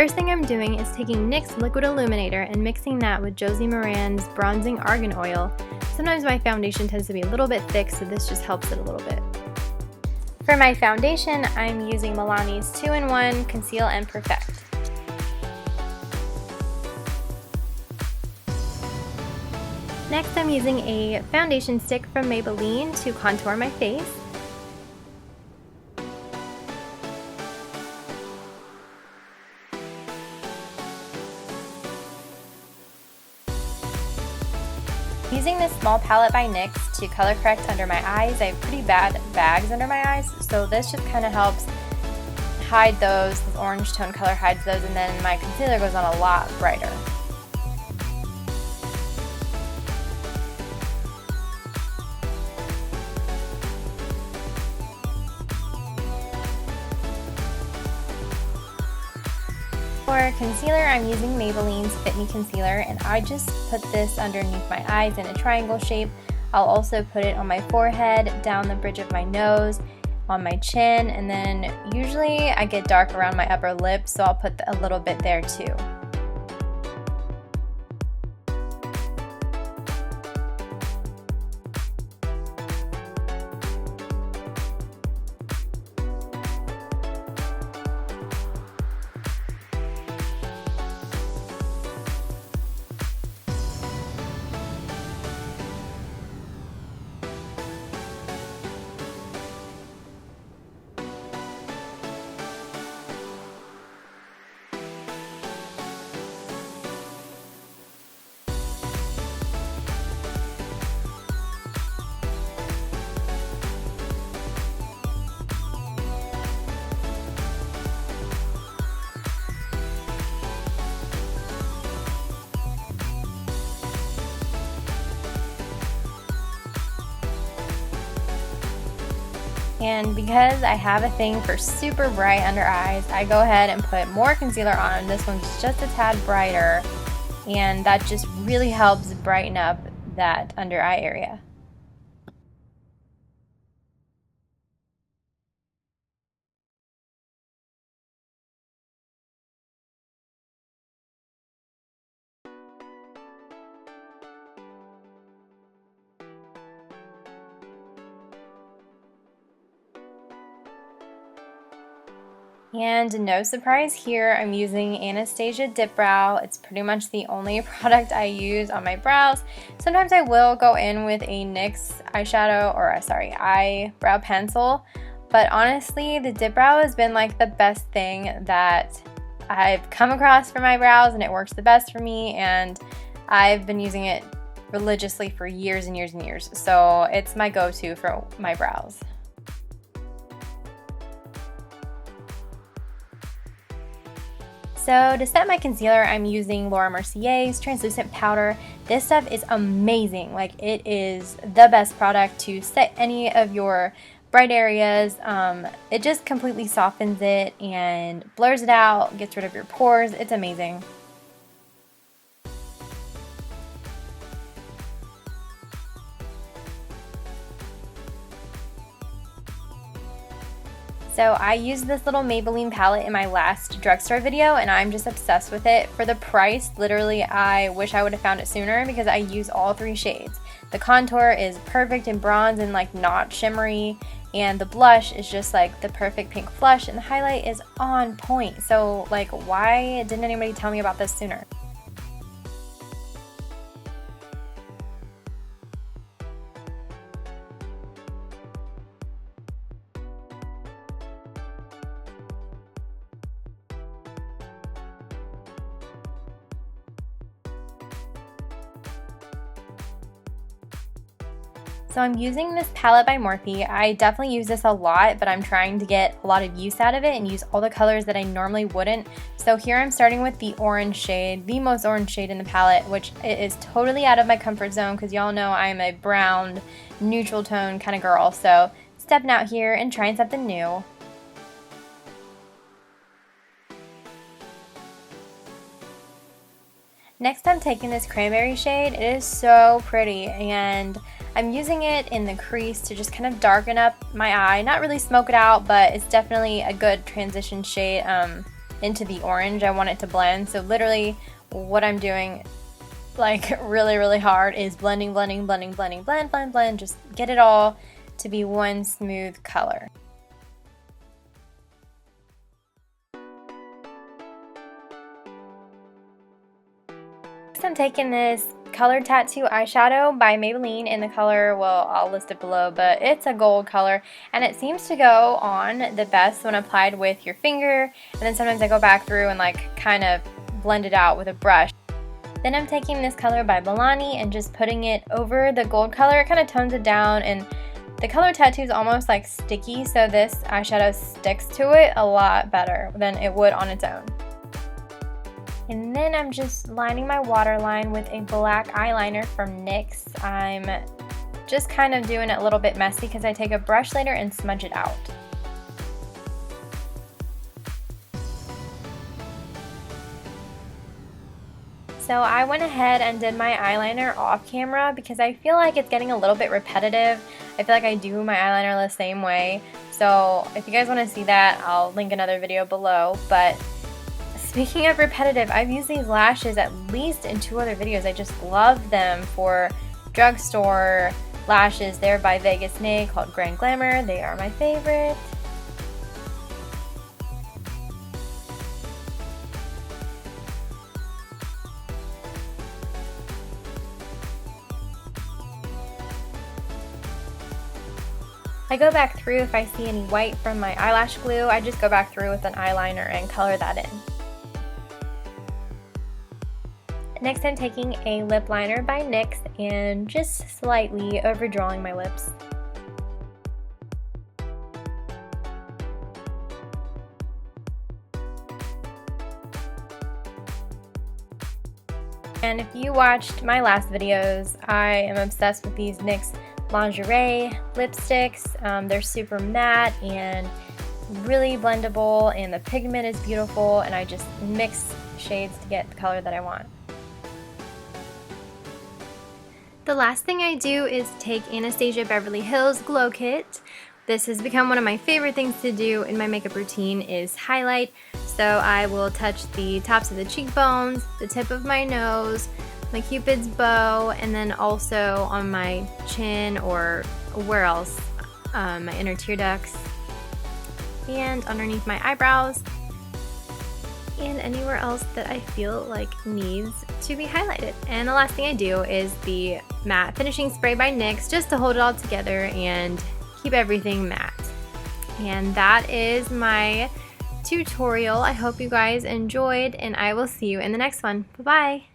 first thing I'm doing is taking NYX Liquid Illuminator and mixing that with Josie Maran's Bronzing Argan Oil. Sometimes my foundation tends to be a little bit thick, so this just helps it a little bit. For my foundation, I'm using Milani's 2-in-1 Conceal and Perfect. Next, I'm using a foundation stick from Maybelline to contour my face. Using this small palette by NYX to color correct under my eyes. I have pretty bad bags under my eyes, so this just kind of helps hide those. This orange tone color hides those, and then my concealer goes on a lot brighter. For concealer, I'm using Maybelline's Fit Me Concealer, and I just put this underneath my eyes in a triangle shape. I'll also put it on my forehead, down the bridge of my nose, on my chin, and then usually I get dark around my upper lip, so I'll put a little bit there too. And because I have a thing for super bright under eyes, I go ahead and put more concealer on. This one's just a tad brighter, and that just really helps brighten up that under eye area. And no surprise here, I'm using Anastasia Dip Brow. It's pretty much the only product I use on my brows. Sometimes I will go in with a NYX eyeshadow, or eyebrow pencil, but honestly, the Dip Brow has been like the best thing that I've come across for my brows, and it works the best for me, and I've been using it religiously for years and years and years, so it's my go-to for my brows. So to set my concealer, I'm using Laura Mercier's translucent powder. This stuff is amazing. Like, it is the best product to set any of your bright areas. It just completely softens it and blurs it out, gets rid of your pores. It's amazing. So I used this little Maybelline palette in my last drugstore video, and I'm just obsessed with it. For the price, literally, I wish I would have found it sooner because I use all 3 shades. The contour is perfect in bronze and like not shimmery, and the blush is just like the perfect pink flush, and the highlight is on point. So like, why didn't anybody tell me about this sooner? So I'm using this palette by Morphe. I definitely use this a lot, but I'm trying to get a lot of use out of it and use all the colors that I normally wouldn't. So here I'm starting with the orange shade, the most orange shade in the palette, which is totally out of my comfort zone because y'all know I'm a brown, neutral tone kind of girl. So stepping out here and trying something new. Next, I'm taking this Cranberry shade. It is so pretty, and I'm using it in the crease to just kind of darken up my eye. Not really smoke it out, but it's definitely a good transition shade. into the orange. I want it to blend. So literally what I'm doing like really hard is blending, blend, just get it all to be one smooth color. Next I'm taking this Color Tattoo eyeshadow by Maybelline in the color, well, I'll list it below, but it's a gold color, and it seems to go on the best when applied with your finger, and then sometimes I go back through and like kind of blend it out with a brush. Then I'm taking this color by Milani and just putting it over the gold color. It kind of tones it down, and the Color Tattoo is almost like sticky, so this eyeshadow sticks to it a lot better than it would on its own. And then I'm just lining my waterline with a black eyeliner from NYX. I'm just kind of doing it a little bit messy because I take a brush later and smudge it out. So I went ahead and did my eyeliner off camera because I feel like it's getting a little bit repetitive. I feel like I do my eyeliner the same way. So if you guys want to see that, I'll link another video below. But speaking of repetitive, I've used these lashes at least in 2 other videos. I just love them for drugstore lashes. They're by Vegas called Grand Glamour. They are my favorite. I go back through if I see any white from my eyelash glue. I just go back through with an eyeliner and color that in. Next I'm taking a lip liner by NYX and just slightly overdrawing my lips. And if you watched my last videos, I am obsessed with these NYX lingerie lipsticks. They're super matte and really blendable, and the pigment is beautiful, and I just mix shades to get the color that I want. The last thing I do is take Anastasia Beverly Hills Glow Kit. This has become one of my favorite things to do in my makeup routine is highlight. So I will touch the tops of the cheekbones, the tip of my nose, my Cupid's bow, and then also on my chin or where else, my inner tear ducts, and underneath my eyebrows, and anywhere else that I feel like needs to be highlighted. And the last thing I do is the matte finishing spray by NYX just to hold it all together and keep everything matte. And that is my tutorial. I hope you guys enjoyed, and I will see you in the next one. Bye-bye!